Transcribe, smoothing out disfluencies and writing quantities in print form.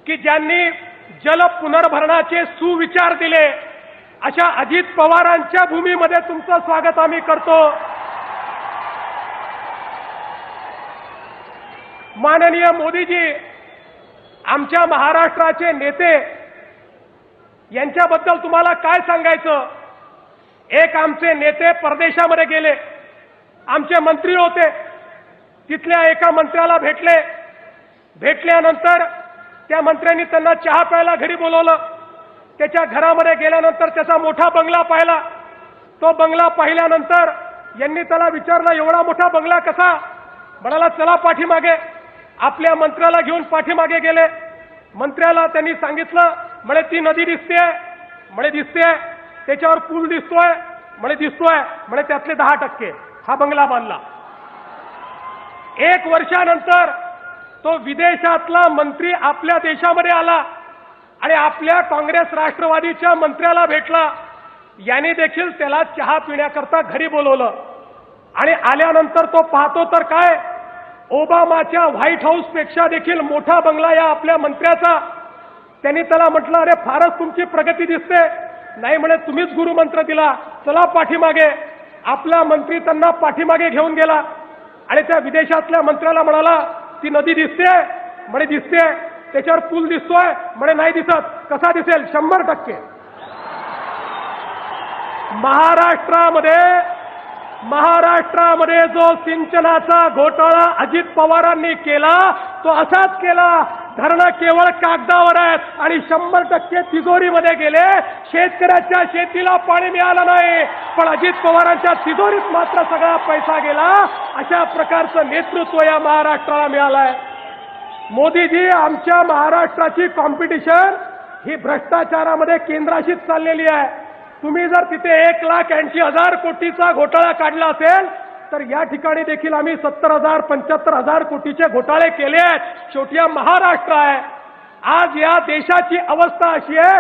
की ज्यांनी जल पुनर्भरणाचे सुविचार दिले अशा अजित पवारांच्या भूमीमध्ये तुमचं स्वागत आम्ही करतो। माननीय मोदीजी, आमच्या महाराष्ट्राचे नेते यांच्याबद्दल तुम्हाला काय सांगायचं। एक आमचे नेते परदेशामध्ये गेले, आमचे मंत्री होते, तिथल्या एका मंत्र्याला भेटल्यानंतर त्या मंत्र्यांनी त्यांना चहा प्यायला घरी बोलवलं। त्याच्या घरामध्ये गेल्यानंतर त्याचा मोठा बंगला पाहिला। तो बंगला पाहिल्यानंतर यांनी त्याला विचारलं, एवढा मोठा बंगला कसा? म्हणाला, चला पाठीमागे। आपल्या मंत्र्याला घेऊन पाठीमागे गेले। मंत्र्याला त्यांनी सांगितलं, म्हणे ती नदी दिसते, म्हणे दिसते, त्याच्यावर पूल दिसतोय, म्हणे दिसतोय, म्हणे त्यातले 10% हा बंगला बांधला। 1 वर्षानंतर तो विदेशातला मंत्री आपल्या देशामध्ये आला आणि आपल्या काँग्रेस राष्ट्रवादीच्या मंत्र्याला भेटला। याने देखील त्याला चहा पिण्याकरता घरी बोलवलं आणि आल्यानंतर तो पाहतो तर काय, ओबामाच्या व्हाईट हाऊस पेक्षा देखील मोठा बंगला या आपल्या मंत्र्याचा। त्यांनी त्याला म्हटलं, अरे फारच तुमची प्रगती दिसते। नाही म्हणे, तुम्हीच गुरुमंत्र दिला, चला पाठीमागे। आपला मंत्री त्यांना पाठीमागे घेऊन गेला आणि त्या विदेशातल्या मंत्र्याला म्हणाला, ती नदी दिसते, म्हणे दिसते, त्याच्यावर पूल दिसतोय, म्हणे नाही दिसत, कसा दिसेल? 100%। महाराष्ट्रामध्ये जो सिंचनाचा घोटाळा अजित पवारांनी केला तो असाच केला। धरणं केवळ कागदावर आहेत आणि 100% तिजोरीमध्ये गेले। शेतकऱ्याच्या शेतीला पाणी मिळालं नाही, पण अजित पवारांच्या तिजोरीत मात्र सगळा पैसा गेला। अशा प्रकारचं नेतृत्व या महाराष्ट्राला मिळालंय। मोदीजी, आमच्या महाराष्ट्राची कॉम्पिटिशन ही भ्रष्टाचारामध्ये केंद्राशीच चाललेली आहे। तुम्ही जर तिथे 1,80,000 कोटीचा घोटाळा काढला असेल तर या ठिकाणी देखील आम्ही 70,000 75,000 कोटीचे घोटाळे केले आहेत। शेवटी महाराष्ट्र आहे। आज या देशाची अवस्था अशी आहे